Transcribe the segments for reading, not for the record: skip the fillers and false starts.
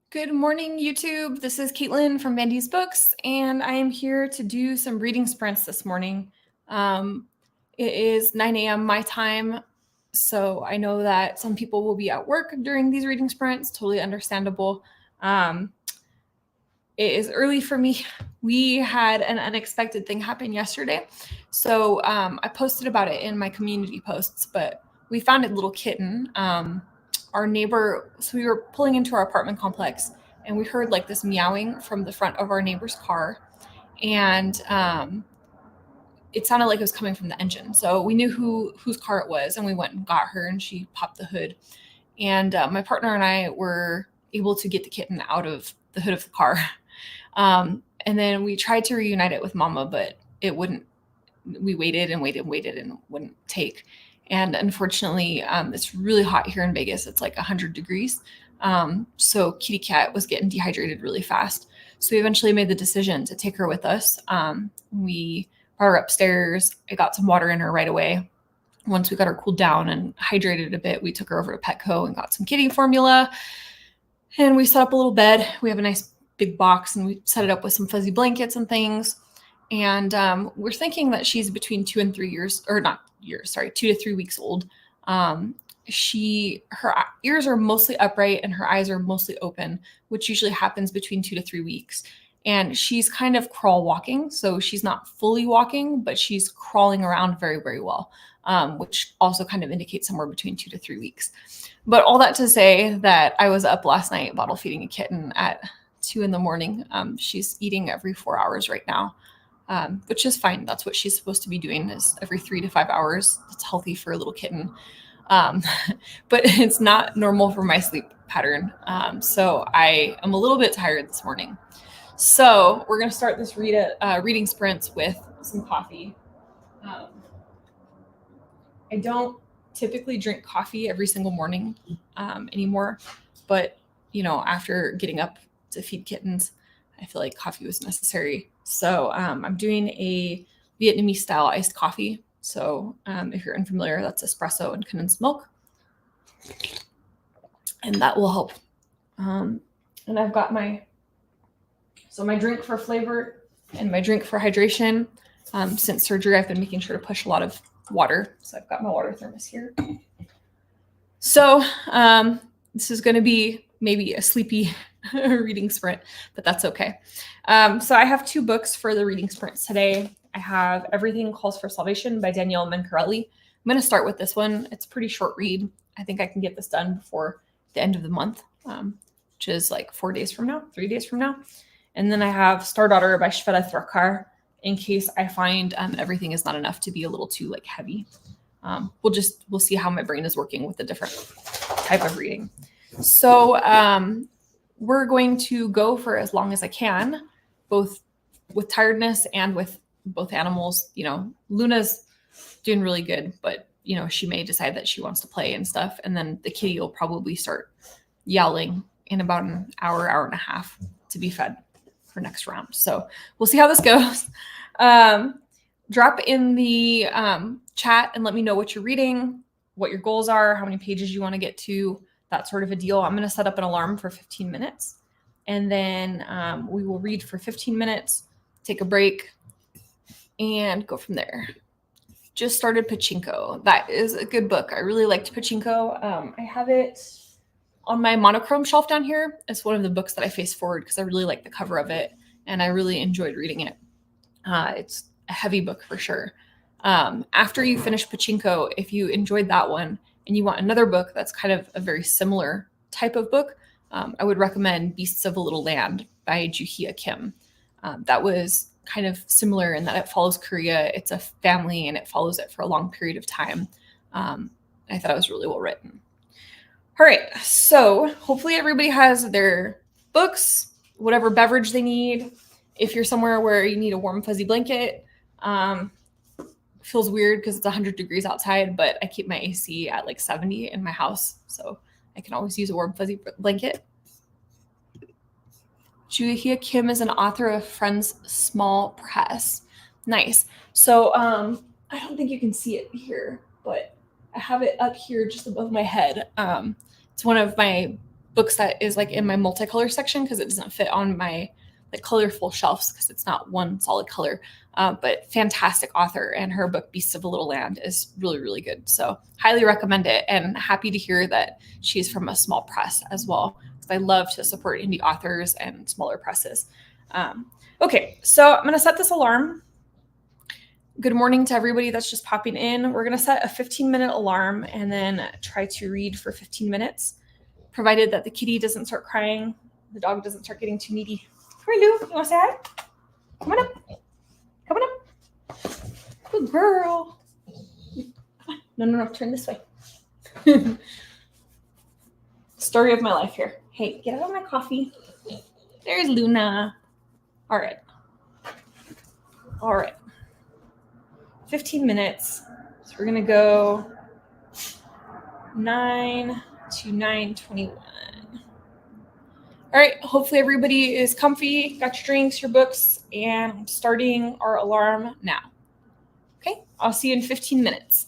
Good morning, YouTube. This is Caitlin from Vandy's Books, and I am here to do some reading sprints this morning. It is 9 a.m. my time, so I know that some people will be at work during these reading sprints. Totally understandable. It is early for me. We had an unexpected thing happen yesterday, so I posted about it in my community posts, but we found a little kitten. Our neighbor, so we were pulling into our apartment complex and we heard like this meowing from the front of our neighbor's car, and it sounded like it was coming from the engine. So we knew whose car it was, and we went and got her, and she popped the hood. And my partner and I were able to get the kitten out of the hood of the car. And then we tried to reunite it with Mama, but it wouldn't. We waited and waited and waited and wouldn't take. And unfortunately, it's really hot here in Vegas. It's like 100 degrees. So Kitty Cat was getting dehydrated really fast. So we eventually made the decision to take her with us. We brought her upstairs. I got some water in her right away. Once we got her cooled down and hydrated a bit, we took her over to Petco and got some kitty formula. And we set up a little bed. We have a nice big box, and we set it up with some fuzzy blankets and things. And we're thinking that she's between 2 and 3 years, or not years, sorry, 2 to 3 weeks old. Her ears are mostly upright and her eyes are mostly open, which usually happens between 2 to 3 weeks. And she's kind of crawl walking, so she's not fully walking, but she's crawling around very, very well, which also kind of indicates somewhere between 2 to 3 weeks. But all that to say that I was up last night bottle feeding a kitten at 2 in the morning. She's eating every 4 hours right now. Which is fine. That's what she's supposed to be doing, is every 3 to 5 hours. It's healthy for a little kitten. But it's not normal for my sleep pattern. So I am a little bit tired this morning. So we're going to start this reading sprints with some coffee. I don't typically drink coffee every single morning anymore, but after getting up to feed kittens, I feel like coffee was necessary. So I'm doing a Vietnamese style iced coffee. So if you're unfamiliar, that's espresso and condensed milk. And that will help. And I've got my drink for flavor and my drink for hydration. Since surgery, I've been making sure to push a lot of water. So I've got my water thermos here. So this is going to be maybe a sleepy reading sprint, but that's okay. So I have 2 books for the reading sprint today. I have Everything Calls for Salvation by Danielle Mencarelli. I'm going to start with this one. It's a pretty short read. I think I can get this done before the end of the month, which is like 4 days from now, 3 days from now. And then I have Star Daughter by Shweta Thakkar, in case I find everything is not enough to be a little too heavy. We'll see how my brain is working with the different type of reading. So we're going to go for as long as I can, both with tiredness and with both animals. Luna's doing really good, but she may decide that she wants to play and stuff. And then the kitty will probably start yowling in about an hour, hour and a half to be fed for next round. So we'll see how this goes. Drop in the chat and let me know what you're reading, what your goals are, how many pages you want to get to, that sort of a deal. I'm going to set up an alarm for 15 minutes, and then we will read for 15 minutes, take a break, and go from there. Just started Pachinko. That is a good book. I really liked Pachinko. I have it on my monochrome shelf down here. It's one of the books that I face forward because I really like the cover of it, and I really enjoyed reading it. It's a heavy book for sure. After you finish Pachinko, if you enjoyed that one and you want another book that's kind of a very similar type of book, I would recommend Beasts of a Little Land by Joo-Hee Kim. That was kind of similar in that it follows Korea. It's a family and it follows it for a long period of time. I thought it was really well written. All right, so hopefully everybody has their books, whatever beverage they need. If you're somewhere where you need a warm fuzzy blanket, feels weird because it's 100 degrees outside, but I keep my AC at 70 in my house, so I can always use a warm fuzzy blanket. Joo-Hee Kim is an author of Friends Small Press. Nice. So I don't think you can see it here, but I have it up here just above my head. It's one of my books that is like in my multicolor section because it doesn't fit on my like colorful shelves because it's not one solid color. But fantastic author, and her book Beasts of the Little Land is really, really good. So highly recommend it, and happy to hear that she's from a small press as well, because I love to support indie authors and smaller presses. Okay, so I'm gonna set this alarm. Good morning to everybody that's just popping in. We're gonna set a 15-minute alarm and then try to read for 15 minutes, provided that the kitty doesn't start crying, the dog doesn't start getting too needy. Come on, Lou, you wanna say hi? Come on up. Come on up. Good girl. No, turn this way. Story of my life here. Hey, get out of my coffee. There's Luna. All right. 15 minutes. So we're going to go 9 to 9:21. All right. Hopefully everybody is comfy, got your drinks, your books, and I'm starting our alarm now. Okay. I'll see you in 15 minutes.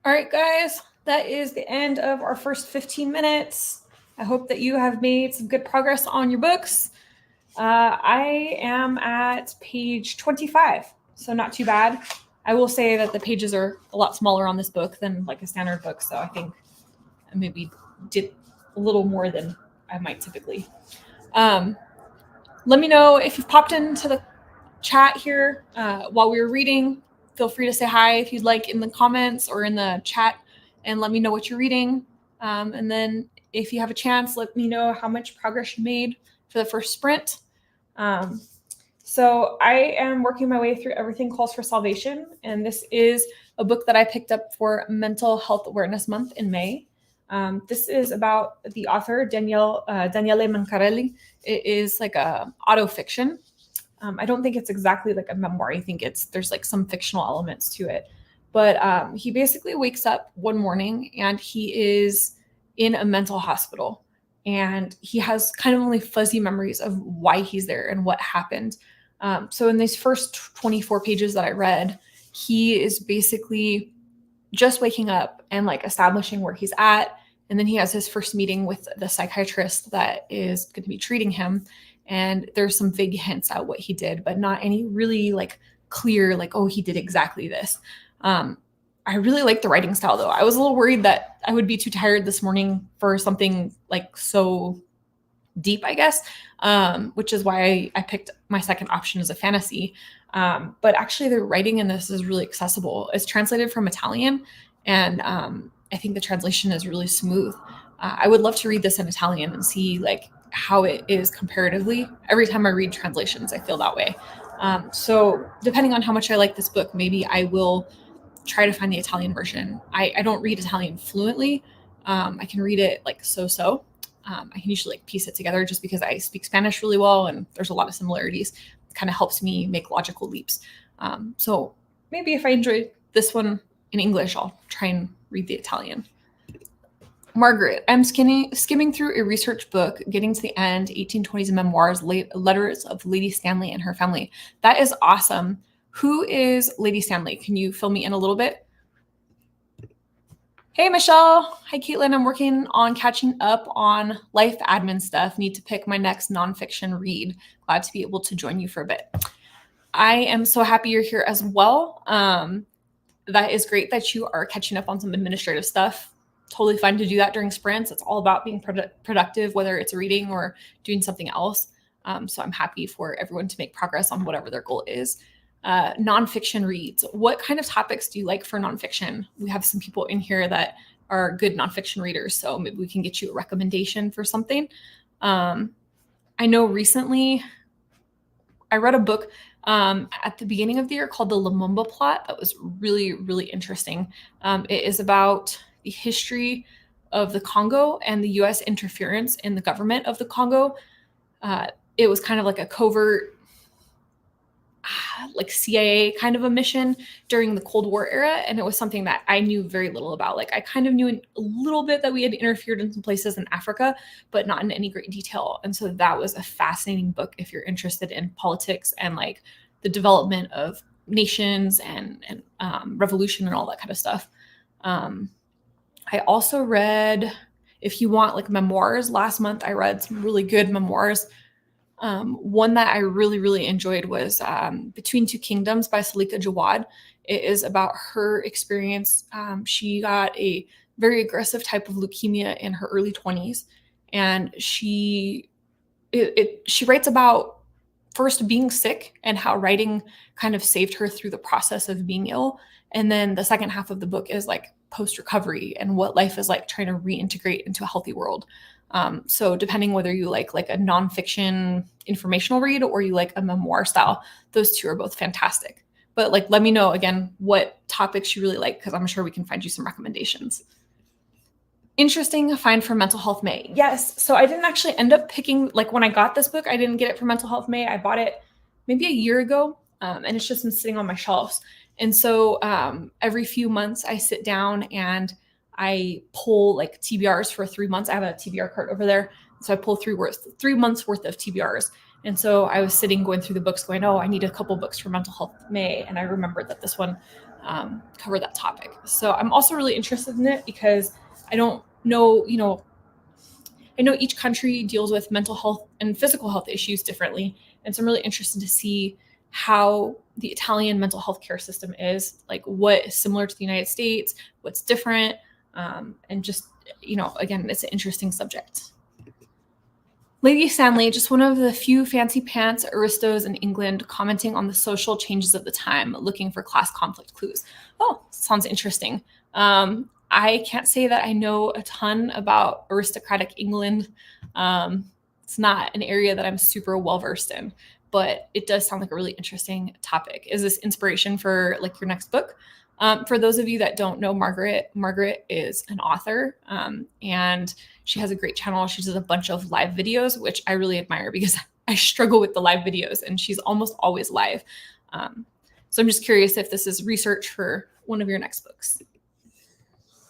All right, guys, that is the end of our first 15 minutes. I hope that you have made some good progress on your books. I am at page 25, so not too bad. I will say that the pages are a lot smaller on this book than like a standard book, so I think I maybe did a little more than I might typically. Let me know if you've popped into the chat here while we were reading. Feel free to say hi if you'd like in the comments or in the chat, and let me know what you're reading. And then if you have a chance, let me know how much progress you made for the first sprint. So I am working my way through Everything Calls for Salvation, and this is a book that I picked up for Mental Health Awareness Month in May. This is about the author, Daniele Mancarelli. It is like a auto fiction. I don't think it's exactly like a memoir. I think there's like some fictional elements to it. But he basically wakes up one morning and he is in a mental hospital. And he has kind of only fuzzy memories of why he's there and what happened. So in these first 24 pages that I read, he is basically just waking up and like establishing where he's at. And then he has his first meeting with the psychiatrist that is going to be treating him. And there's some vague hints at what he did, but not any really like clear, like, oh, he did exactly this. I really like the writing style though. I was a little worried that I would be too tired this morning for something like so deep, I guess, which is why I picked my second option as a fantasy. But actually the writing in this is really accessible. It's translated from Italian, and I think the translation is really smooth. I would love to read this in Italian and see like how it is comparatively. Every time I read translations, I feel that way. So depending on how much I like this book, maybe I will try to find the Italian version. I don't read Italian fluently. I can read it like so-so. I can usually like piece it together just because I speak Spanish really well and there's a lot of similarities. It kind of helps me make logical leaps. So maybe if I enjoy this one in English, I'll try and read the Italian. Margaret, I'm skimming through a research book, getting to the end, 1820s memoirs, letters of Lady Stanley and her family. That is awesome. Who is Lady Stanley? Can you fill me in a little bit? Hey, Michelle. Hi, Caitlin. I'm working on catching up on life admin stuff. Need to pick my next nonfiction read. Glad to be able to join you for a bit. I am so happy you're here as well. That is great that you are catching up on some administrative stuff. Totally fine to do that during sprints. It's all about being productive, whether it's reading or doing something else. So I'm happy for everyone to make progress on whatever their goal is. Nonfiction reads. What kind of topics do you like for nonfiction? We have some people in here that are good nonfiction readers, so maybe we can get you a recommendation for something. I know recently I read a book at the beginning of the year called The Lumumba Plot that was really, really interesting. It is about the history of the Congo and the U.S. interference in the government of the Congo. It was kind of like a covert like CIA kind of a mission during the Cold War era. And it was something that I knew very little about. Like I kind of knew a little bit that we had interfered in some places in Africa, but not in any great detail. And so that was a fascinating book if you're interested in politics and like the development of nations and revolution and all that kind of stuff. I also read, if you want like memoirs, last month I read some really good memoirs. One that I really, really enjoyed was Between Two Kingdoms by Salika Jawad. It is about her experience. She got a very aggressive type of leukemia in her early 20s. And she writes about first being sick and how writing kind of saved her through the process of being ill. And then the second half of the book is like post-recovery and what life is like trying to reintegrate into a healthy world. So depending whether you like a nonfiction informational read or you like a memoir style, those two are both fantastic. But like, let me know again what topics you really like, because I'm sure we can find you some recommendations. Interesting find for Mental Health May. Yes. So I didn't actually end up picking, like when I got this book, I didn't get it for Mental Health May. I bought it maybe a year ago, and it's just been sitting on my shelves. And so every few months I sit down and I pull like TBRs for 3 months. I have a TBR cart over there. So I pull 3 months worth of TBRs. And so I was sitting going through the books going, oh, I need a couple books for Mental Health May. And I remembered that this one cover that topic. So I'm also really interested in it because I don't know, I know each country deals with mental health and physical health issues differently. And so I'm really interested to see how the Italian mental health care system is, like what is similar to the United States, what's different, and just, again, it's an interesting subject. Lady Stanley, just one of the few fancy pants aristos in England, commenting on the social changes of the time, looking for class conflict clues. Oh, sounds interesting. I can't say that I know a ton about aristocratic England. It's not an area that I'm super well versed in, but it does sound like a really interesting topic. Is this inspiration for like your next book? For those of you that don't know Margaret is an author, and she has a great channel. She does a bunch of live videos, which I really admire because I struggle with the live videos, and she's almost always live. So I'm just curious if this is research for one of your next books.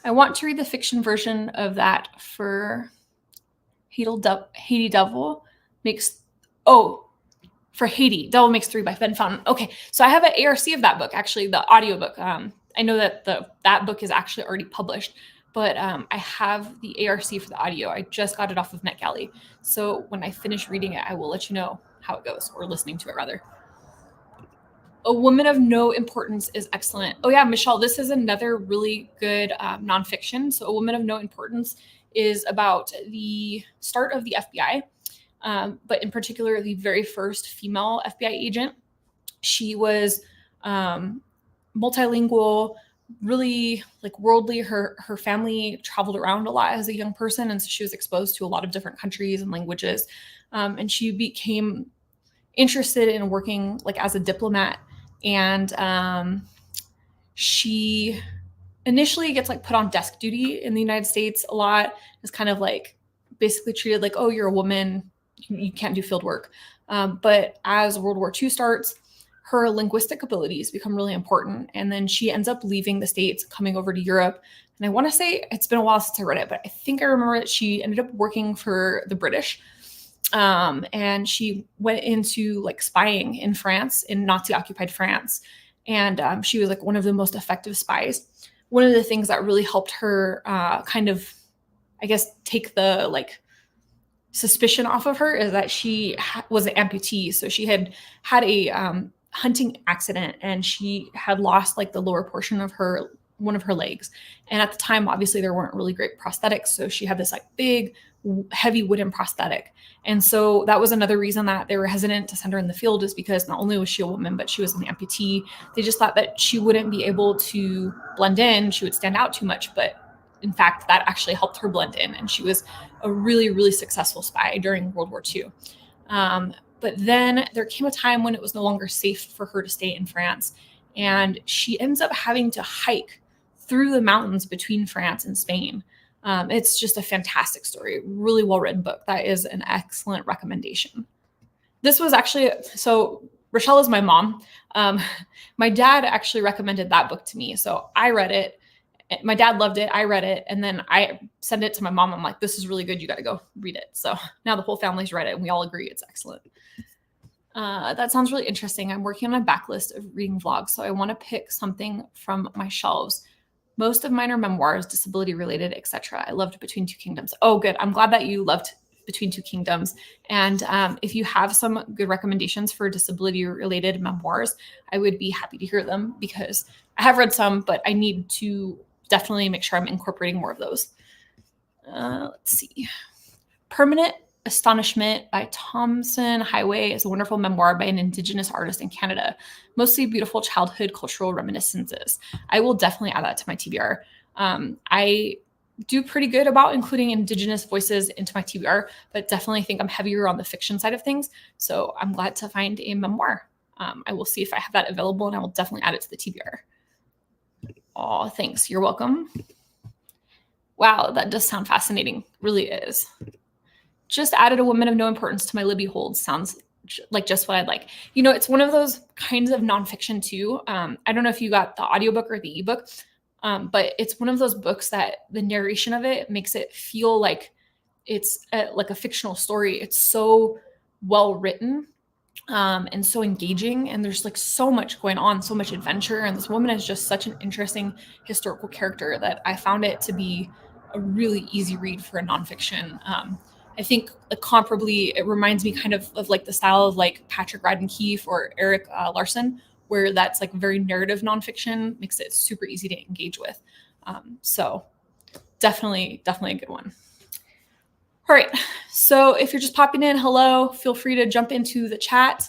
I want to read the fiction version of that for Haiti Devil makes, for Haiti, Devil Makes Three by Ben Fountain. Okay, so I have an ARC of that book, actually, the audiobook. I know that that book is actually already published, but I have the ARC for the audio. I just got it off of NetGalley. So when I finish reading it, I will let you know how it goes, or listening to it rather. A Woman of No Importance is excellent. Oh yeah, Michelle, this is another really good nonfiction. So A Woman of No Importance is about the start of the FBI, but in particular, the very first female FBI agent. She was multilingual, really like worldly. Her family traveled around a lot as a young person, and so she was exposed to a lot of different countries and languages. And she became interested in working like as a diplomat. And she initially gets like put on desk duty in the United States a lot. It's kind of like basically treated like, oh, you're a woman, you can't do field work. But as World War II starts, her linguistic abilities become really important. And then she ends up leaving the States, coming over to Europe. And I want to say, it's been a while since I read it, but I think I remember that she ended up working for the British. And she went into like spying in France, in Nazi occupied France. And she was like one of the most effective spies. One of the things that really helped her kind of, I guess, take the like suspicion off of her is that she was an amputee. So she had a hunting accident, and she had lost like the lower portion of one of her legs. And at the time, obviously, there weren't really great prosthetics. So she had this like big, heavy wooden prosthetic. And so that was another reason that they were hesitant to send her in the field, is because not only was she a woman, but she was an amputee. They just thought that she wouldn't be able to blend in. She would stand out too much. But in fact, that actually helped her blend in. And she was a really, really successful spy during World War II. But then there came a time when it was no longer safe for her to stay in France. And she ends up having to hike through the mountains between France and Spain. It's just a fantastic story, really well-written book. That is an excellent recommendation. This was actually, so Rochelle is my mom. My dad actually recommended that book to me. So I read it. My dad loved it. I read it. And then I sent it to my mom. I'm like, this is really good. You got to go read it. So now the whole family's read it and we all agree it's excellent. That sounds really interesting. I'm working on a backlist of reading vlogs. So I want to pick something from my shelves. Most of mine are memoirs, disability related, etc. I loved Between Two Kingdoms. Oh, good. I'm glad that you loved Between Two Kingdoms. And if you have some good recommendations for disability related memoirs, I would be happy to hear them, because I have read some, but I need to definitely make sure I'm incorporating more of those. Let's see. Permanent Astonishment by Thompson Highway is a wonderful memoir by an Indigenous artist in Canada. Mostly beautiful childhood cultural reminiscences. I will definitely add that to my TBR. I do pretty good about including Indigenous voices into my TBR, but definitely think I'm heavier on the fiction side of things. So I'm glad to find a memoir. I will see if I have that available, and I will definitely add it to the TBR. Oh, thanks. You're welcome. Wow, that does sound fascinating. Really is. Just added A Woman of No Importance to my Libby holds. Sounds like just what I'd like. You know, it's one of those kinds of nonfiction too. I don't know if you got the audiobook or the ebook, but it's one of those books that the narration of it makes it feel like it's like a fictional story. It's so well written. and so engaging. And there's like so much going on, so much adventure. And this woman is just such an interesting historical character that I found it to be a really easy read for a nonfiction. I think comparably, it reminds me kind of like the style of like Patrick Radden Keefe or Eric Larson, where that's like very narrative nonfiction, makes it super easy to engage with. So definitely a good one. All right, so if you're just popping in, hello, feel free to jump into the chat.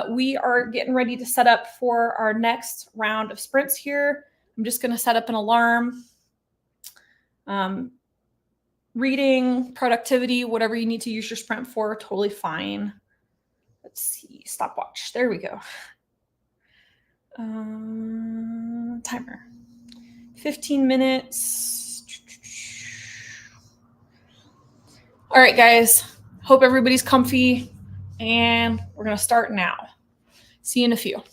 We are getting ready to set up for our next round of sprints here. I'm just going to set up an alarm. Reading, productivity, whatever you need to use your sprint for, totally fine. Let's see, stopwatch. There we go. Timer. 15 minutes. All right, guys. Hope everybody's comfy, and we're going to start now. See you in a few.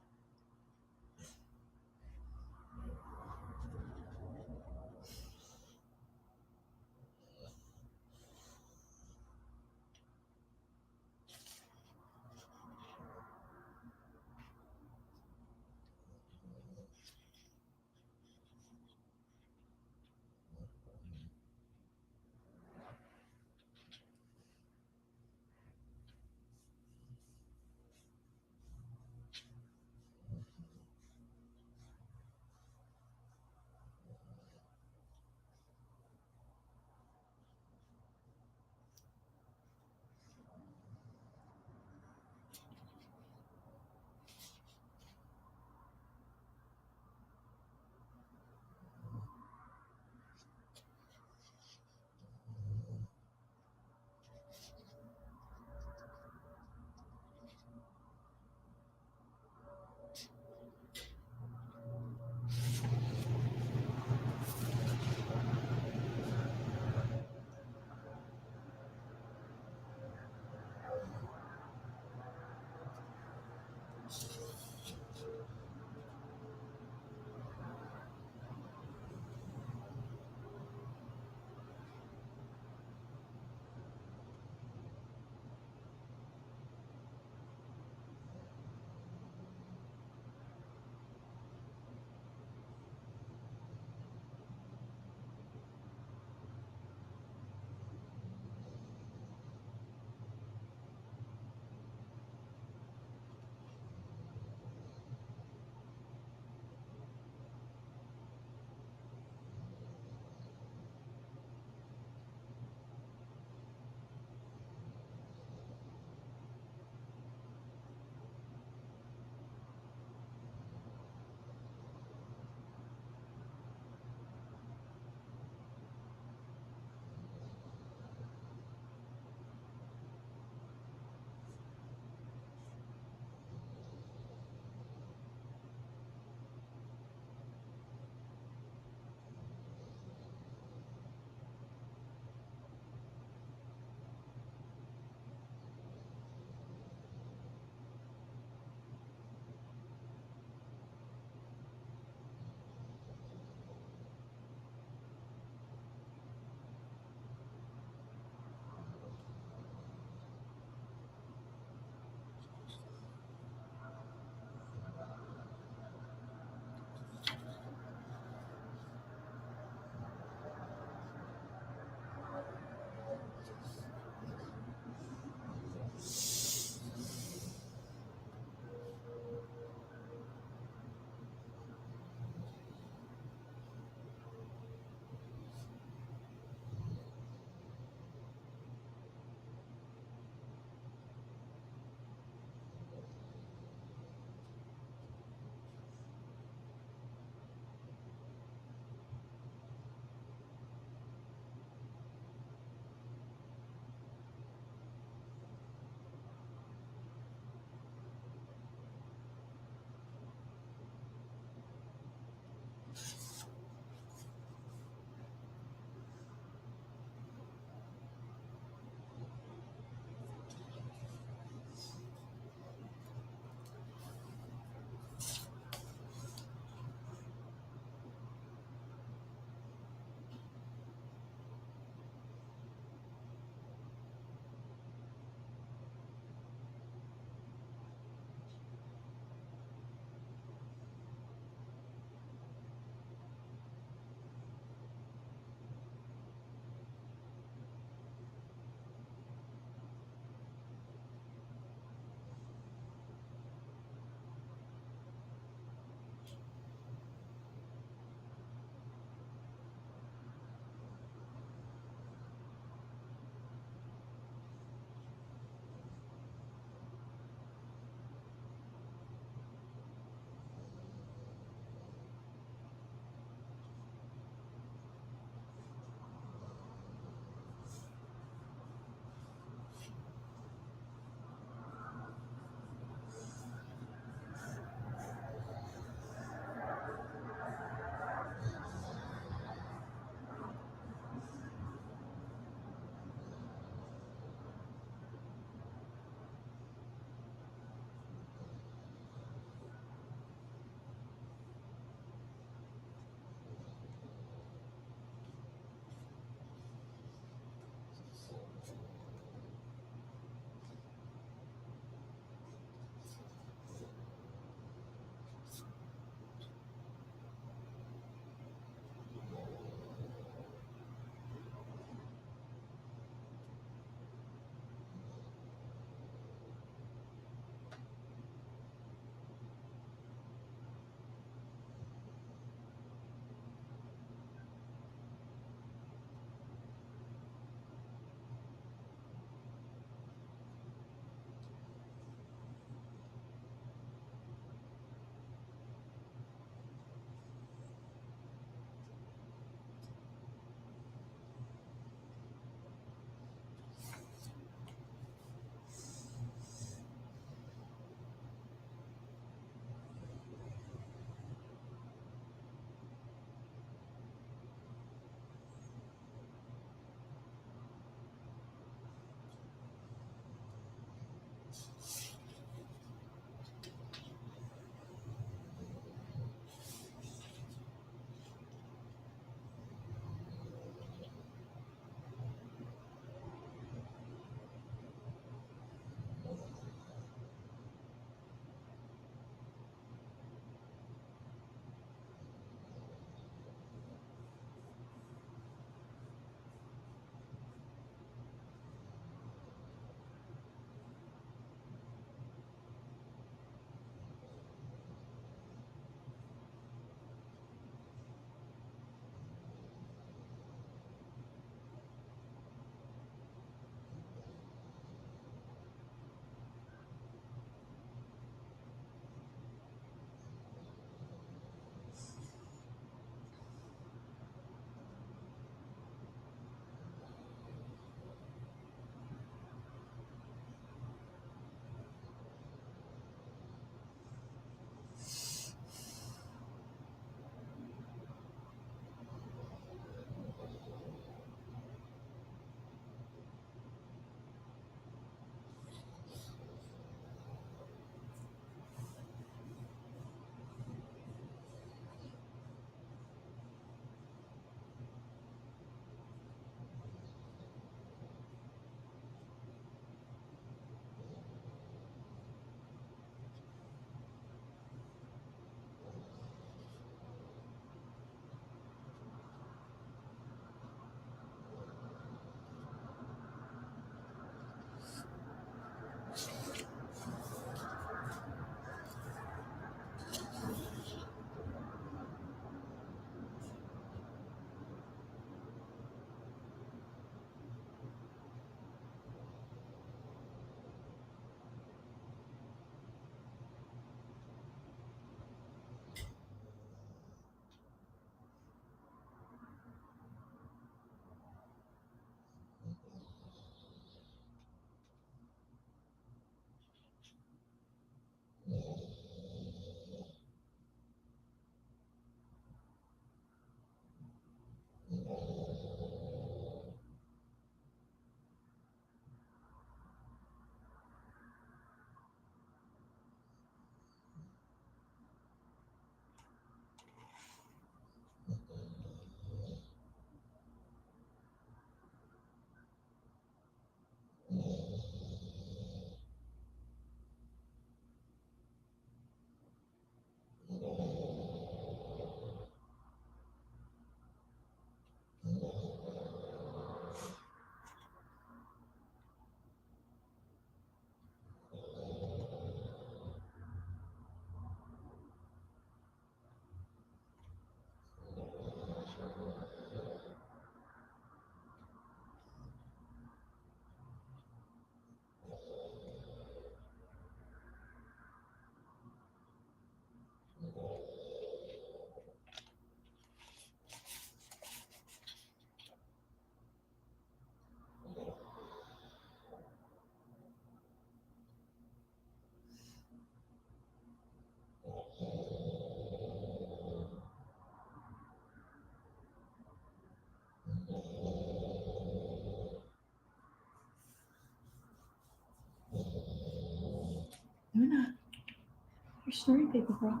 snoring, baby girl.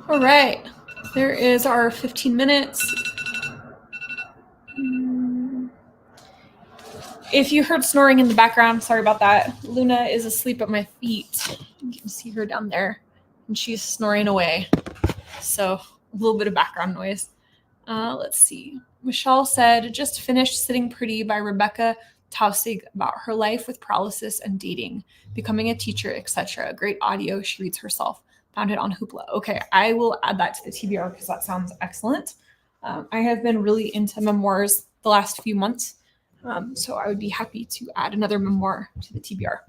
All right, there is our 15 minutes. If you heard snoring in the background, sorry about that. Luna is asleep at my feet. You can see her down there, and she's snoring away. So a little bit of background noise. Let's see. Michelle said, just finished Sitting Pretty by Rebecca Tausig about her life with paralysis and dating, becoming a teacher, etc. Great audio. She reads herself. Found it on Hoopla. Okay, I will add that to the TBR because that sounds excellent. I have been really into memoirs the last few months, so I would be happy to add another memoir to the TBR.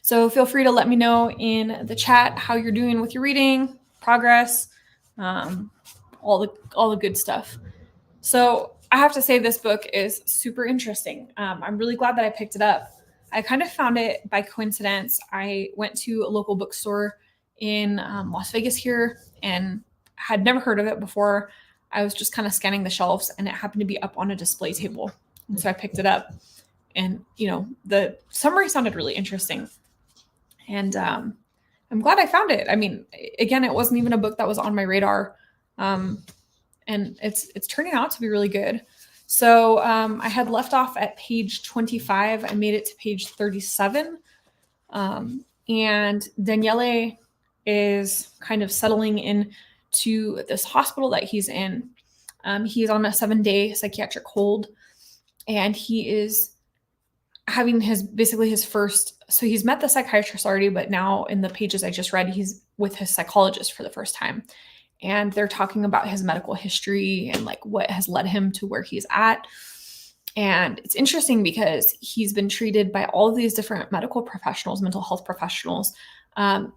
So feel free to let me know in the chat how you're doing with your reading, progress, all the good stuff. So I have to say this book is super interesting. I'm really glad that I picked it up. I kind of found it by coincidence. I went to a local bookstore in Las Vegas here and had never heard of it before. I was just kind of scanning the shelves and it happened to be up on a display table. And so I picked it up and, the summary sounded really interesting. And I'm glad I found it. I mean, again, it wasn't even a book that was on my radar. And it's turning out to be really good. So I had left off at page 25. I made it to page 37. And Daniele is kind of settling into this hospital that he's in. He's on a 7-day psychiatric hold, and he is having his first, so he's met the psychiatrist already, but now in the pages I just read, he's with his psychologist for the first time. And they're talking about his medical history and like what has led him to where he's at. And it's interesting because he's been treated by all of these different medical professionals, mental health professionals.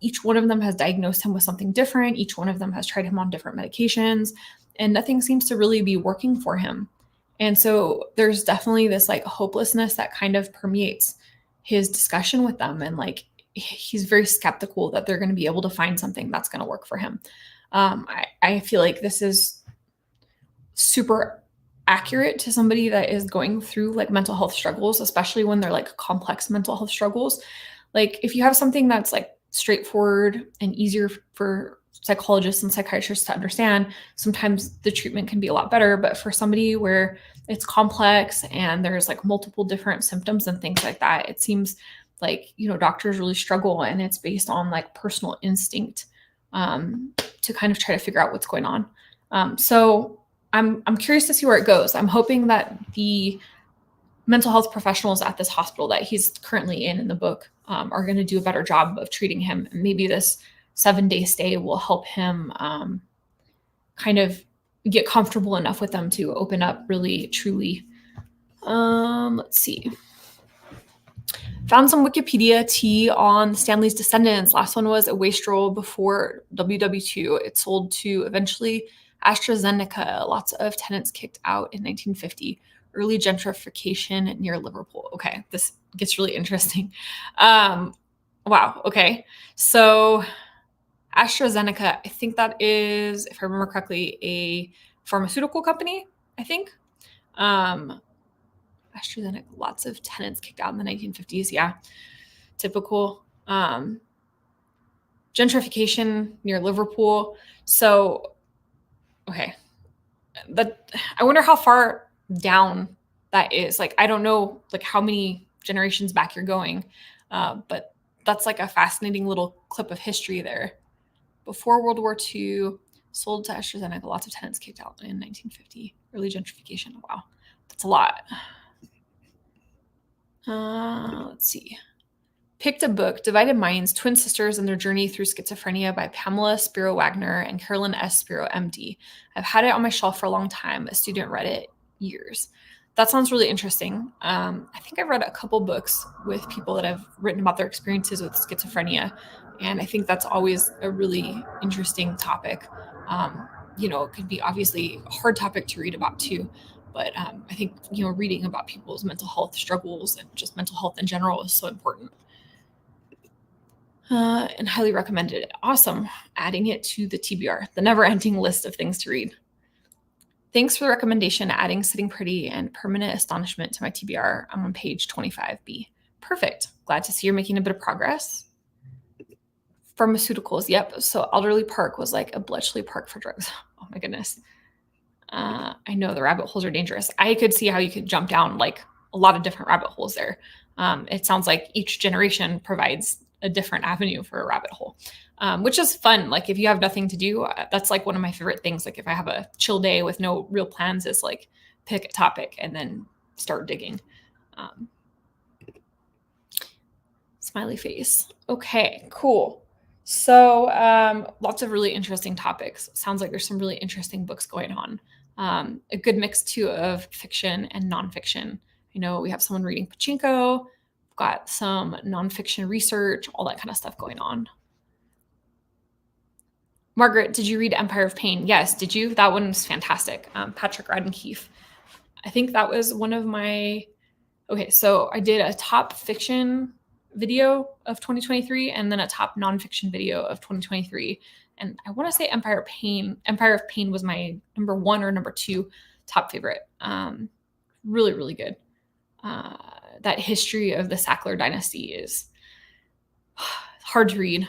Each one of them has diagnosed him with something different. Each one of them has tried him on different medications, and nothing seems to really be working for him. And so there's definitely this like hopelessness that kind of permeates his discussion with them. And like, he's very skeptical that they're going to be able to find something that's going to work for him. I feel like this is super accurate to somebody that is going through like mental health struggles, especially when they're like complex mental health struggles. Like if you have something that's like straightforward and easier for psychologists and psychiatrists to understand, sometimes the treatment can be a lot better. But for somebody where it's complex and there's like multiple different symptoms and things like that, it seems like, doctors really struggle, and it's based on like personal instinct to kind of try to figure out what's going on. So I'm curious to see where it goes. I'm hoping that the mental health professionals at this hospital that he's currently in the book are going to do a better job of treating him. And maybe this 7-day stay will help him kind of get comfortable enough with them to open up really, truly. Let's see. Found some Wikipedia tea on Stanley's descendants. Last one was a wastrel before WW2. It sold to eventually AstraZeneca. Lots of tenants kicked out in 1950. Early gentrification near Liverpool. Okay, this gets really interesting. Wow, okay. So AstraZeneca, I think that is, if I remember correctly, a pharmaceutical company, I think. AstraZeneca, lots of tenants kicked out in the 1950s. Yeah, typical. Gentrification near Liverpool. So, okay. But I wonder how far down that is. Like, I don't know like how many generations back you're going. But that's like a fascinating little clip of history there. Before World War II, sold to AstraZeneca, lots of tenants kicked out in 1950. Early gentrification. Wow, that's a lot. Let's see. Picked a book, Divided Minds, Twin Sisters and Their Journey Through Schizophrenia by Pamela Spiro Wagner and Carolyn S. Spiro, MD. I've had it on my shelf for a long time. A student read it years. That sounds really interesting. I think I've read a couple books with people that have written about their experiences with schizophrenia. And I think that's always a really interesting topic. It could be obviously a hard topic to read about too. But I think, reading about people's mental health struggles and just mental health in general is so important. And highly recommended it. Awesome. Adding it to the TBR, the never-ending list of things to read. Thanks for the recommendation, adding Sitting Pretty and Permanent Astonishment to my TBR. I'm on page 25B. Perfect. Glad to see you're making a bit of progress. Pharmaceuticals. Yep. So Alderley Park was like a Bletchley Park for drugs. Oh my goodness. I know the rabbit holes are dangerous. I could see how you could jump down like a lot of different rabbit holes there. It sounds like each generation provides a different avenue for a rabbit hole, which is fun. Like if you have nothing to do, that's like one of my favorite things. Like if I have a chill day with no real plans, is like pick a topic and then start digging. Smiley face. Okay, cool. So lots of really interesting topics. Sounds like there's some really interesting books going on. A good mix too of fiction and nonfiction. I know we have someone reading Pachinko, got some nonfiction research, all that kind of stuff going on. Margaret, did you read Empire of Pain? Yes. Did you? That one was fantastic. Patrick Radden Keefe. I think that was one of my, okay, so I did a top fiction video of 2023 and then a top nonfiction video of 2023. And I want to say Empire of Pain was my number 1 or number 2 top favorite. Really, really good. That history of the Sackler dynasty is hard to read.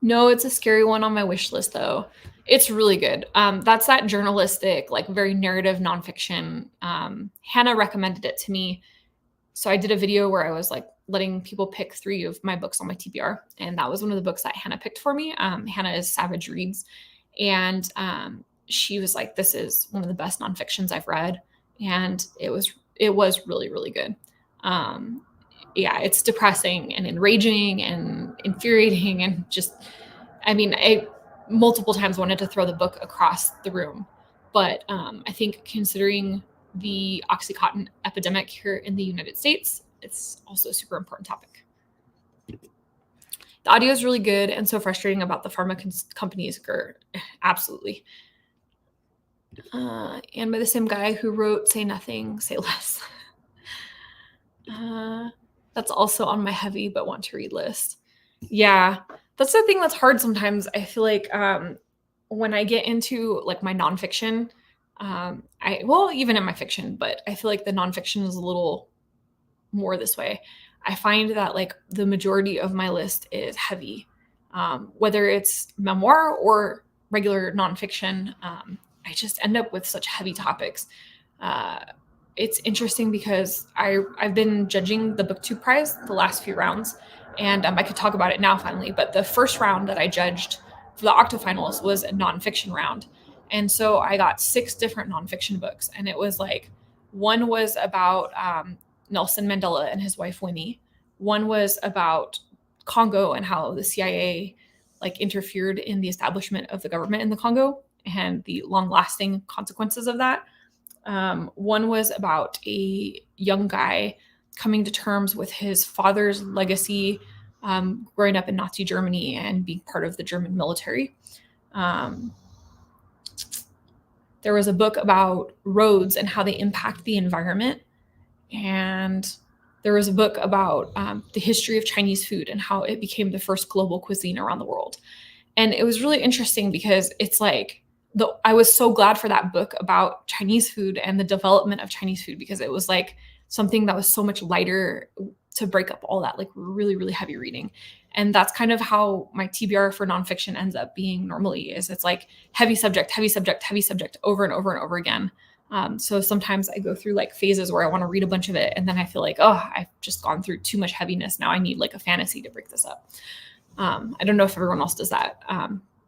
No, it's a scary one on my wish list though. It's really good. That's that journalistic, like very narrative nonfiction. Hannah recommended it to me. So I did a video where I was like letting people pick 3 of my books on my TBR. And that was one of the books that Hannah picked for me. Hannah is Savage Reads. And she was like, this is one of the best nonfictions I've read. And it was really, really good. Yeah, it's depressing and enraging and infuriating and just, I mean, I multiple times wanted to throw the book across the room. But I think considering the Oxycontin epidemic here in the United States, it's also a super important topic. The audio is really good and so frustrating about the pharma companies. Absolutely. And by the same guy who wrote Say Nothing, Say Less. That's also on my heavy but want to read list. Yeah, that's the thing that's hard sometimes. I feel like when I get into like my nonfiction, even in my fiction, but I feel like the nonfiction is a little more this way. I find that like the majority of my list is heavy, whether it's memoir or regular nonfiction. I just end up with such heavy topics. It's interesting because I've been judging the BookTube Prize the last few rounds, and I could talk about it now finally. But the first round that I judged for the octofinals was a nonfiction round. And so I got 6 different nonfiction books. And it was like, one was about Nelson Mandela and his wife, Winnie. One was about Congo and how the CIA like interfered in the establishment of the government in the Congo and the long-lasting consequences of that. One was about a young guy coming to terms with his father's legacy, growing up in Nazi Germany and being part of the German military. There was a book about roads and how they impact the environment. And there was a book about the history of Chinese food and how it became the first global cuisine around the world. And it was really interesting because it's like, I was so glad for that book about Chinese food and the development of Chinese food, because it was like something that was so much lighter to break up all that like really, really heavy reading. And that's kind of how my TBR for nonfiction ends up being normally, is it's like heavy subject, heavy subject, heavy subject over and over and over again. So sometimes I go through like phases where I want to read a bunch of it, and then I feel like, oh, I've just gone through too much heaviness. Now I need like a fantasy to break this up. I don't know if everyone else does that.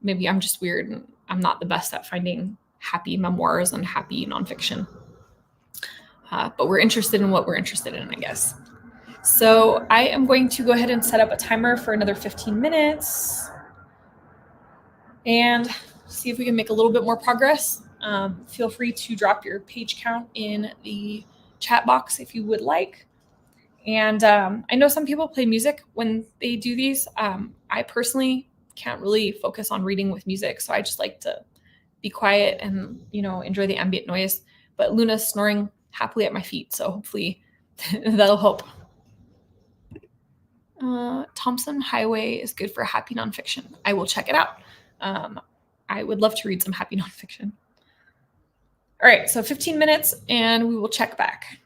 Maybe I'm just weird and I'm not the best at finding happy memoirs and happy nonfiction. But we're interested in what we're interested in, I guess. So I am going to go ahead and set up a timer for another 15 minutes and see if we can make a little bit more progress. Feel free to drop your page count in the chat box if you would like. And I know some people play music when they do these. I personally can't really focus on reading with music, so I just like to be quiet and, enjoy the ambient noise. But Luna's snoring happily at my feet, so hopefully that'll help. Thompson Highway is good for happy nonfiction. I will check it out. I would love to read some happy nonfiction. All right, so 15 minutes and we will check back.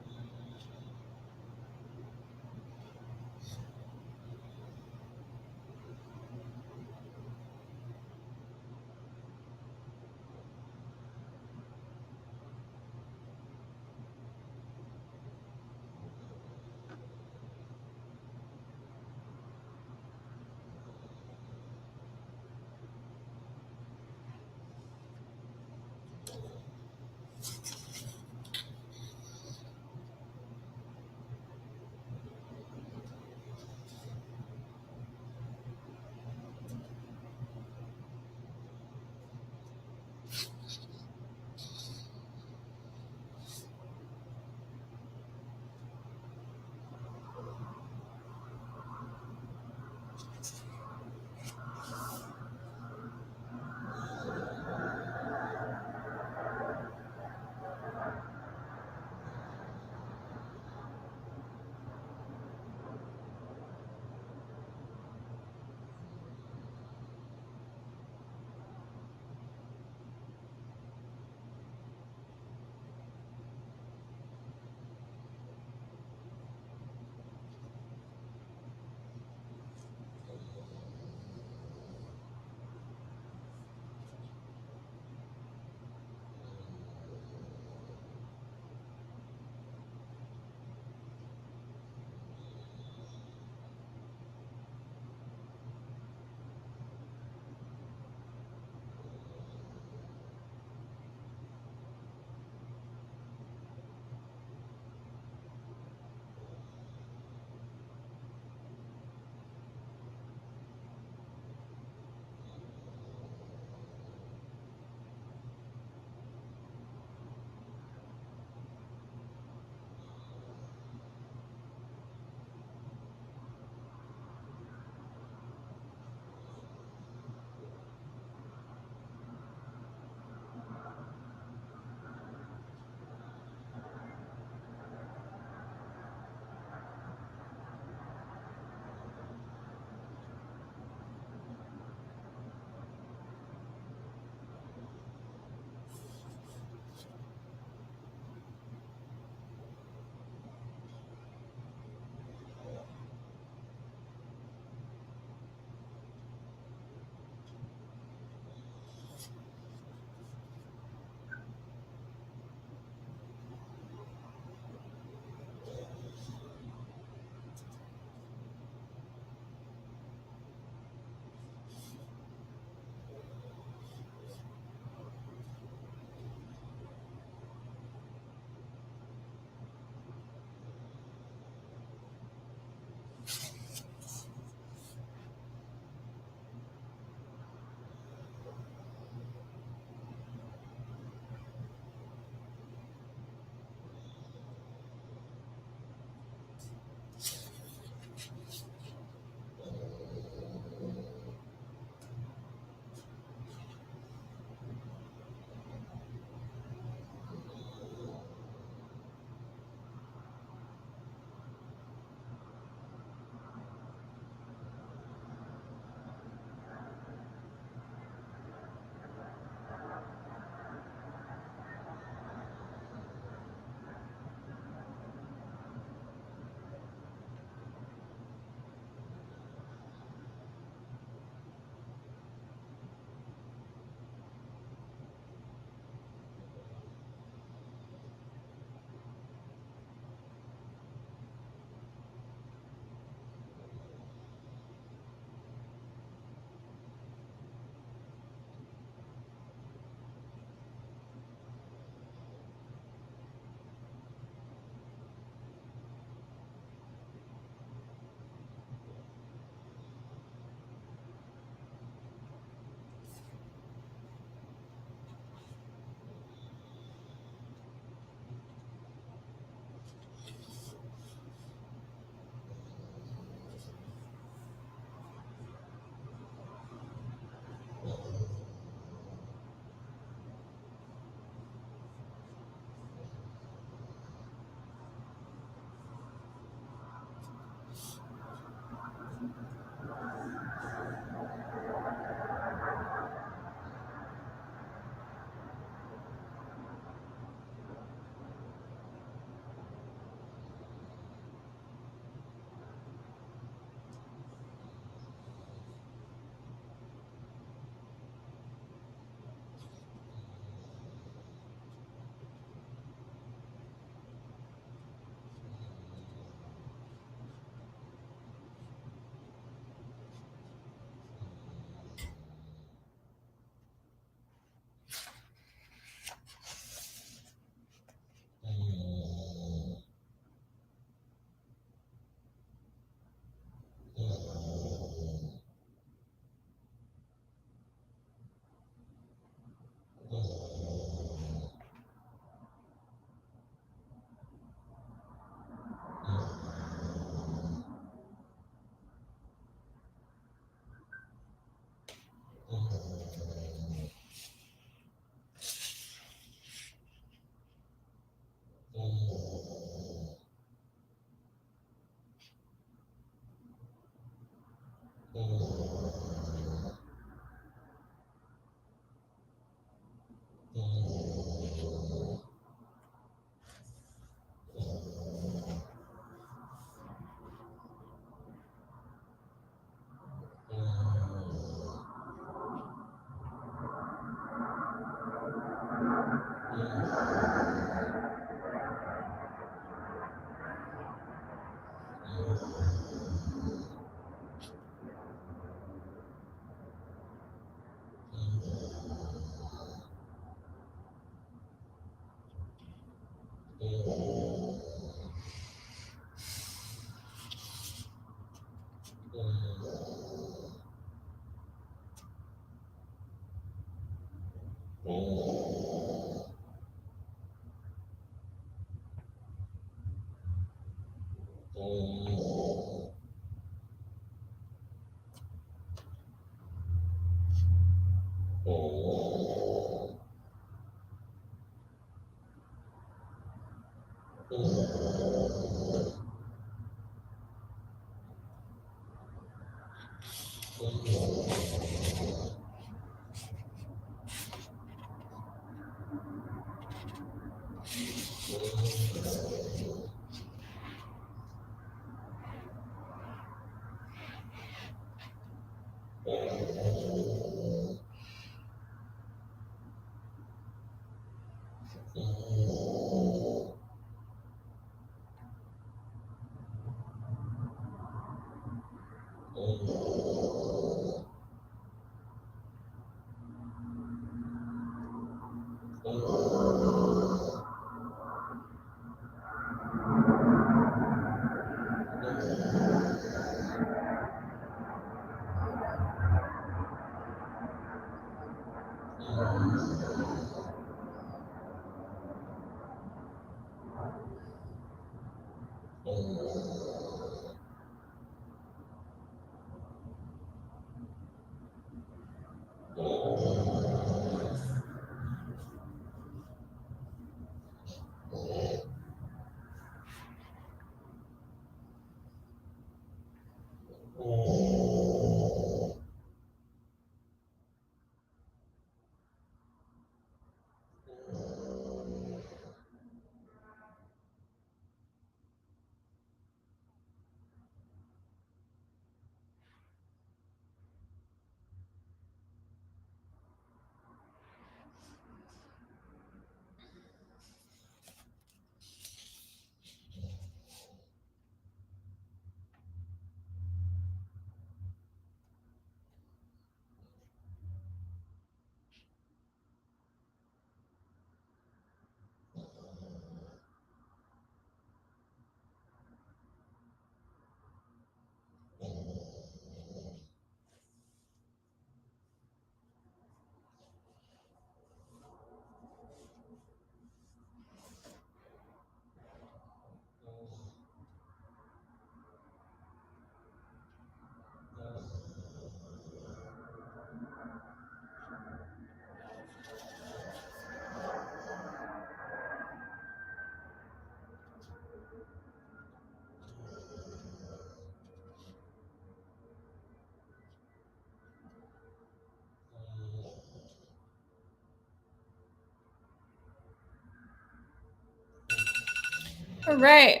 All right,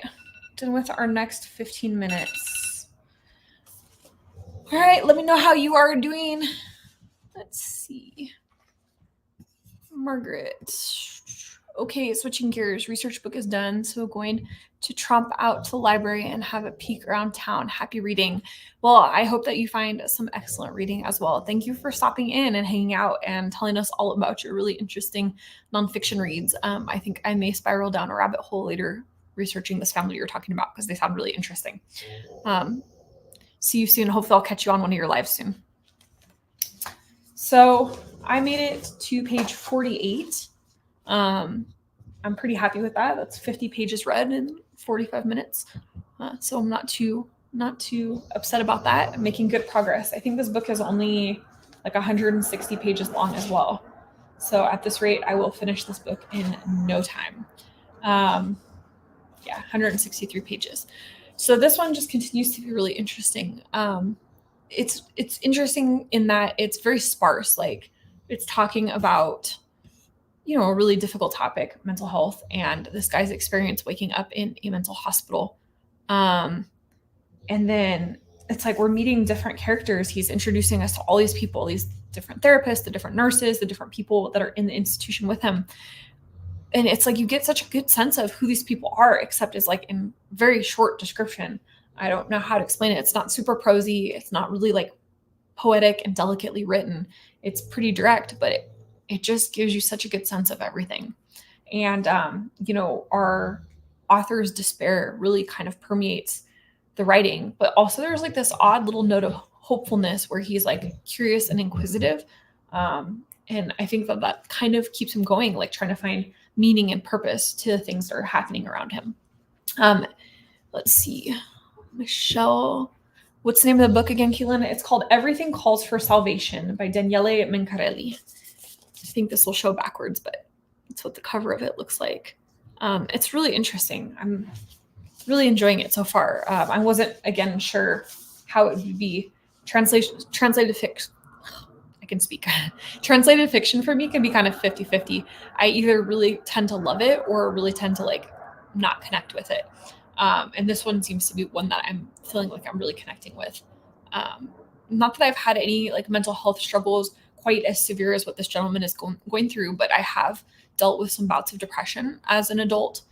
done with our next 15 minutes. All right, let me know how you are doing. Let's see. Margaret. Okay, switching gears. Research book is done, so going to tromp out to the library and have a peek around town. Happy reading. Well, I hope that you find some excellent reading as well. Thank you for stopping in and hanging out and telling us all about your really interesting nonfiction reads. I think I may spiral down a rabbit hole later researching this family you're talking about because they sound really interesting. See you soon. Hopefully I'll catch you on one of your lives soon. So I made it to page 48. I'm pretty happy with that. That's 50 pages read in 45 minutes. So I'm not too upset about that. I'm making good progress. I think this book is only like 160 pages long as well. So at this rate, I will finish this book in no time. 163 pages. So this one just continues to be really interesting. it's interesting in that it's very sparse. Like it's talking about, you know, a really difficult topic, mental health, and this guy's experience waking up in a mental hospital. Um, and then it's like we're meeting different characters. He's introducing us to all these people, these different therapists, the different nurses, the different people that are in the institution with him. And it's like you get such a good sense of who these people are, except it's like in very short description. I don't know how to explain it. It's not super prosy. It's not really like poetic and delicately written. It's pretty direct, but it just gives you such a good sense of everything. And, you know, our author's despair really kind of permeates the writing, but also there's like this odd little note of hopefulness where he's like curious and inquisitive. And I think that that kind of keeps him going, like trying to find meaning and purpose to the things that are happening around him. Let's see. Michelle, what's the name of the book again, Keelan? It's called Everything Calls for Salvation by Daniele Mincarelli. I think this will show backwards, but that's what the cover of it looks like. It's really interesting. I'm really enjoying it so far. I wasn't, again, sure how it would be. Translated fiction. I can speak. Translated fiction for me can be kind of 50-50. I either really tend to love it or really tend to like not connect with it. And this one seems to be one that I'm feeling like I'm really connecting with. Not that I've had any like mental health struggles quite as severe as what this gentleman is going through, but I have dealt with some bouts of depression as an adult.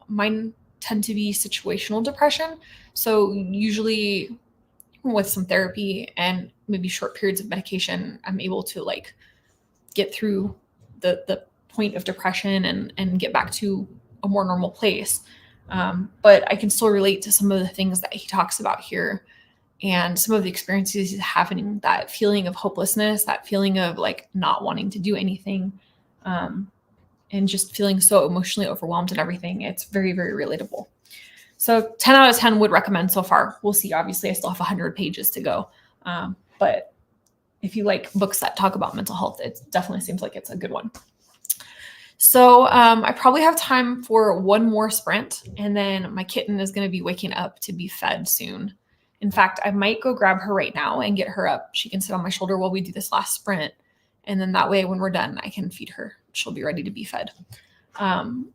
Mine tend to be situational depression. So usually with some therapy and maybe short periods of medication, I'm able to like get through the point of depression and get back to a more normal place. But I can still relate to some of the things that he talks about here and some of the experiences he's having, that feeling of hopelessness, that feeling of like not wanting to do anything, and just feeling so emotionally overwhelmed and everything. It's very, very relatable. So 10 out of 10 would recommend so far. We'll see. Obviously, I still have 100 pages to go. But if you like books that talk about mental health, it definitely seems like it's a good one. So I probably have time for one more sprint, and then my kitten is going to be waking up to be fed soon. In fact, I might go grab her right now and get her up. She can sit on my shoulder while we do this last sprint. And then that way, when we're done, I can feed her. She'll be ready to be fed. I'm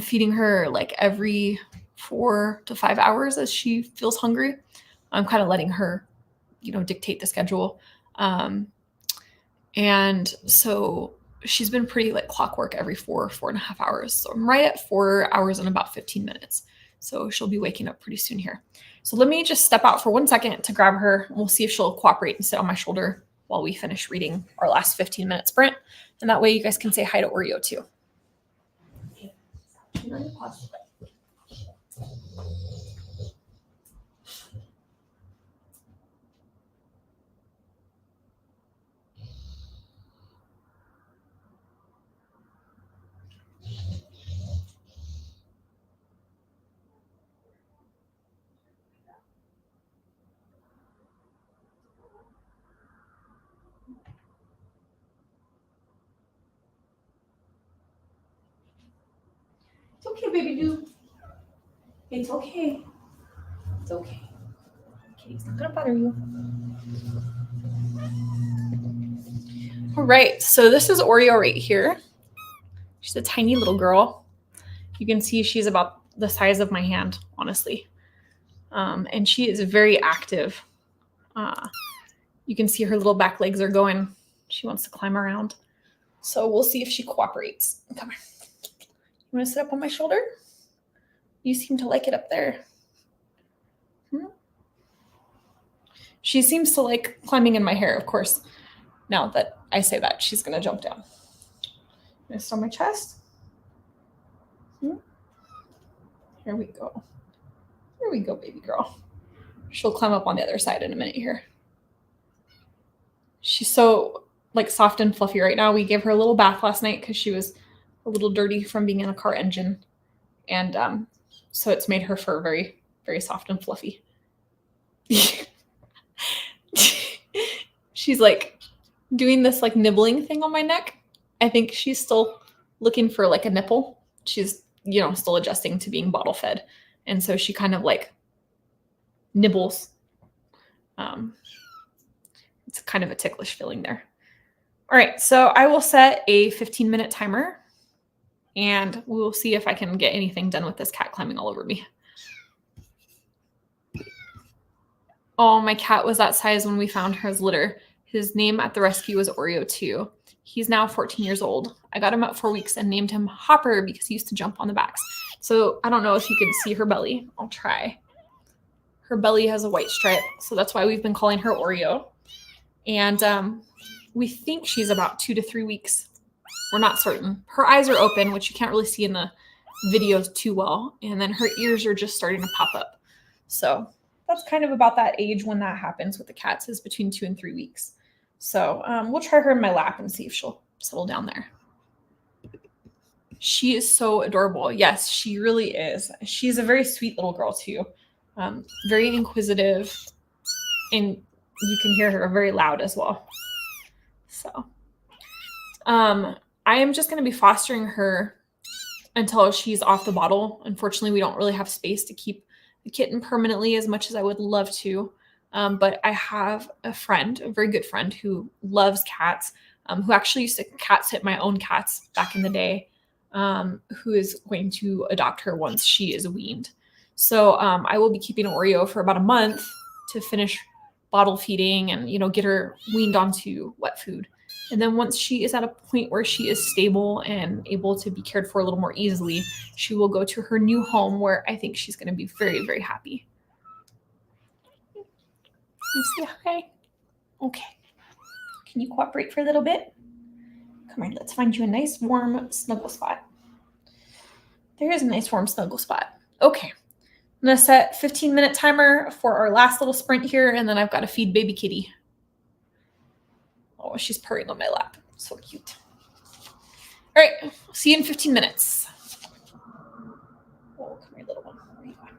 feeding her like every 4 to 5 hours as she feels hungry. I'm kind of letting her, dictate the schedule. And so she's been pretty like clockwork every 4.5 hours. So I'm right at 4 hours and about 15 minutes. So she'll be waking up pretty soon here. So let me just step out for 1 second to grab her. We'll see if she'll cooperate and sit on my shoulder while we finish reading our last 15-minute sprint. And that way you guys can say hi to Oreo too. It's okay, baby dude. It's okay. It's okay. Kitty's not gonna bother you. All right, so this is Oreo right here. She's a tiny little girl. You can see she's about the size of my hand, honestly. And she is very active. You can see her little back legs are going. She wants to climb around. So we'll see if she cooperates. Come on. You want to sit up on my shoulder? You seem to like it up there. She seems to like climbing in my hair, of course. Now that I say that, she's going to jump down. Gonna sit on my chest. Here we go. Here we go, baby girl. She'll climb up on the other side in a minute here. She's so like soft and fluffy right now. We gave her a little bath last night because she was a little dirty from being in a car engine. And so it's made her fur very, very soft and fluffy. She's like doing this like nibbling thing on my neck. I think she's still looking for like a nipple. She's, still adjusting to being bottle fed. And so she kind of like nibbles It's kind of a ticklish feeling there. All right, so I will set a 15-minute timer and we will see if I can get anything done with this cat climbing all over me. Oh, my cat was that size when we found his litter. His name at the rescue was Oreo 2. He's now 14 years old. I got him at 4 weeks and named him Hopper because he used to jump on the backs. So I don't know if you can see her belly. I'll try. Her belly has a white stripe, so that's why we've been calling her Oreo. And we think she's about 2 to 3 weeks. We're not certain. Her eyes are open, which you can't really see in the videos too well. And then her ears are just starting to pop up. So that's kind of about that age when that happens with the cats, is between 2 and 3 weeks. So we'll try her in my lap and see if she'll settle down there. She is so adorable. Yes, she really is. She's a very sweet little girl too. Very inquisitive, and you can hear her very loud as well. So I am just going to be fostering her until she's off the bottle. Unfortunately, we don't really have space to keep the kitten permanently as much as I would love to. But I have a friend, a very good friend who loves cats, who actually used to cat sit my own cats back in the day, who is going to adopt her once she is weaned. So I will be keeping Oreo for about a month to finish bottle feeding and, get her weaned onto wet food. And then once she is at a point where she is stable and able to be cared for a little more easily, she will go to her new home where I think she's going to be very, very happy. You say hi? Okay. Can you cooperate for a little bit? Come here, let's find you a nice warm snuggle spot. There is a nice warm snuggle spot. Okay. I'm going to set 15-minute timer for our last little sprint here, and then I've got to feed baby kitty. Oh, she's purring on my lap. So cute. All right, see you in 15 minutes. Oh, come here, little one. Where you going?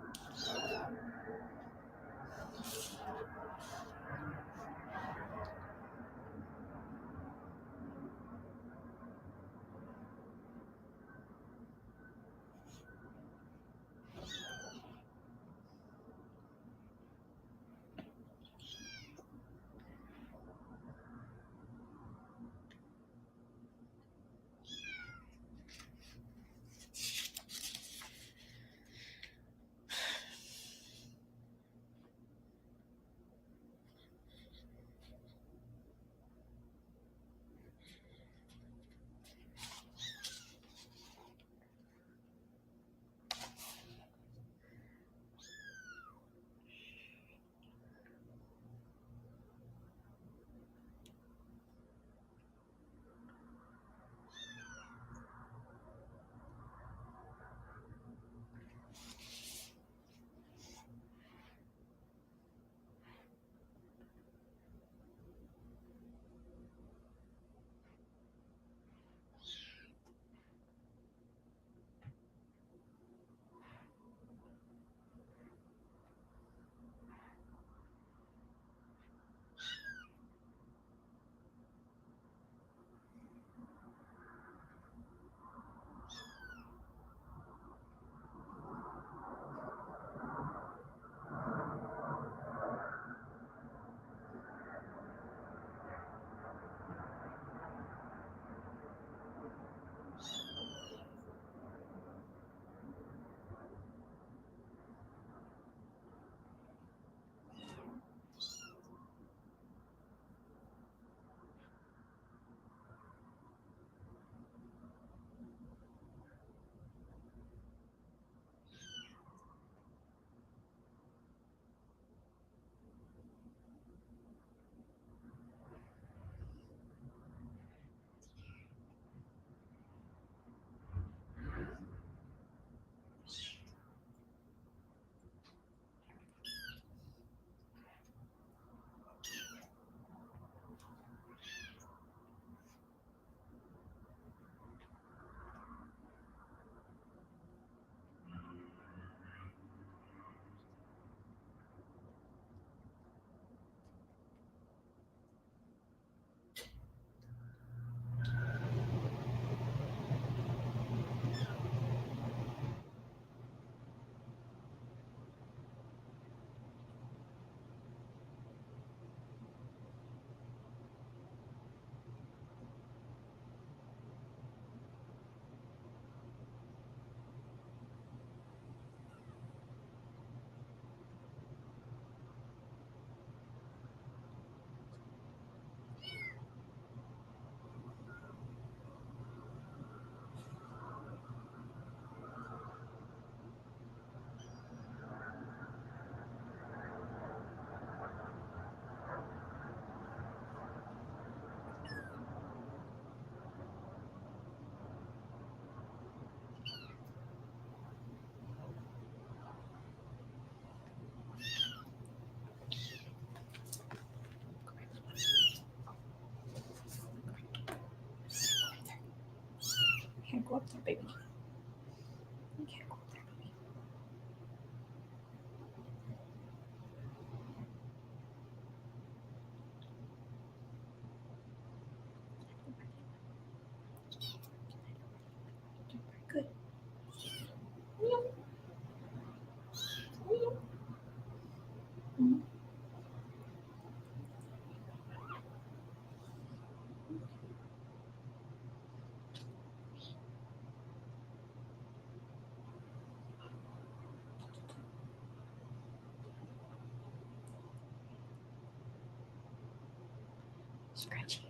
can't go up there, baby. You can't go up there, baby. Good. Mhm. Scratchy.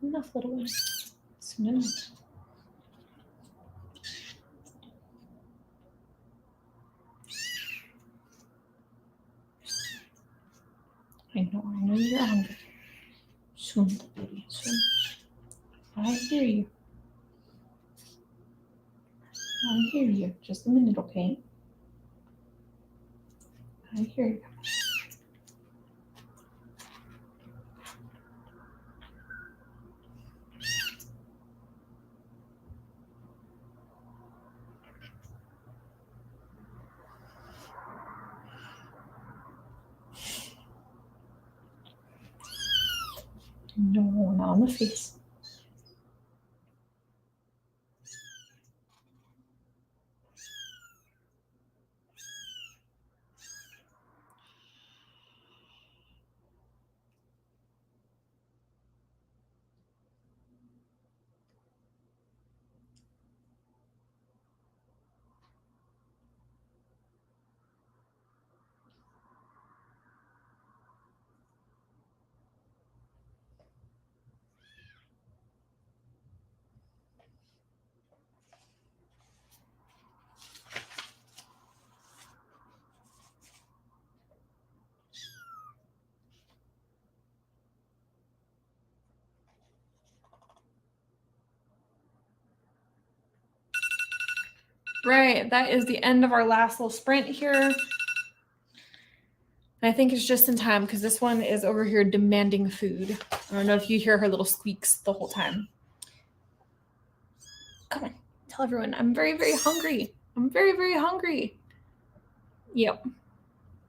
Enough, little one. Soon enough. I know you're hungry. Soon, baby, soon. I hear you. I hear you. Just a minute, okay? I hear you. No, not on the face. Right, that is the end of our last little sprint here. And I think it's just in time because this one is over here demanding food. I don't know if you hear her little squeaks the whole time. Come on, tell everyone I'm very, very hungry. I'm very, very hungry. Yep.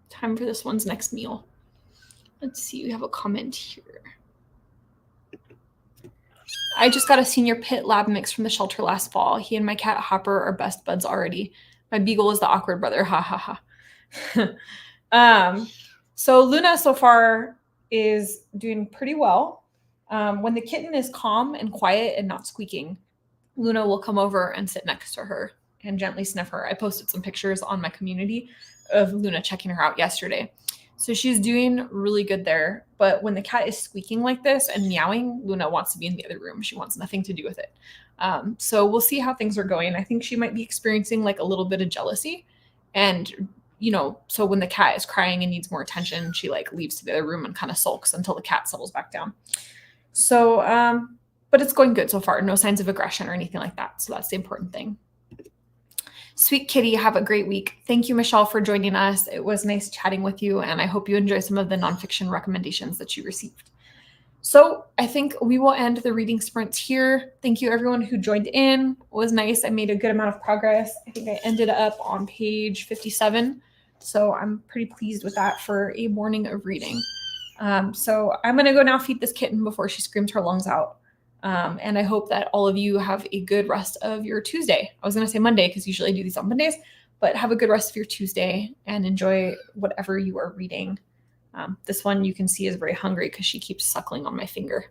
Time for this one's next meal. Let's see, we have a comment here. I just got a senior pit lab mix from the shelter last fall. He and my cat Hopper are best buds already. My beagle is the awkward brother. Ha ha ha. So Luna so far is doing pretty well. When the kitten is calm and quiet and not squeaking, Luna will come over and sit next to her and gently sniff her. I posted some pictures on my community of Luna checking her out yesterday. So she's doing really good there. But when the cat is squeaking like this and meowing, Luna wants to be in the other room. She wants nothing to do with it. So we'll see how things are going. I think she might be experiencing like a little bit of jealousy. And, you know, so when the cat is crying and needs more attention, she like leaves to the other room and kind of sulks until the cat settles back down. So, but it's going good so far. No signs of aggression or anything like that. So that's the important thing. Sweet kitty, have a great week. Thank you, Michelle, for joining us. It was nice chatting with you, and I hope you enjoy some of the nonfiction recommendations that you received. So I think we will end the reading sprints here. Thank you, everyone who joined in. It was nice. I made a good amount of progress. I think I ended up on page 57. So I'm pretty pleased with that for a morning of reading. So I'm going to go now feed this kitten before she screams her lungs out. And I hope that all of you have a good rest of your Tuesday. I was going to say Monday because usually I do these on Mondays, but have a good rest of your Tuesday and enjoy whatever you are reading. This one you can see is very hungry because she keeps suckling on my finger.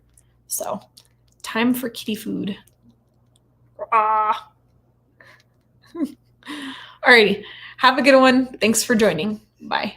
So time for kitty food. Ah. Alrighty. Have a good one. Thanks for joining. Bye.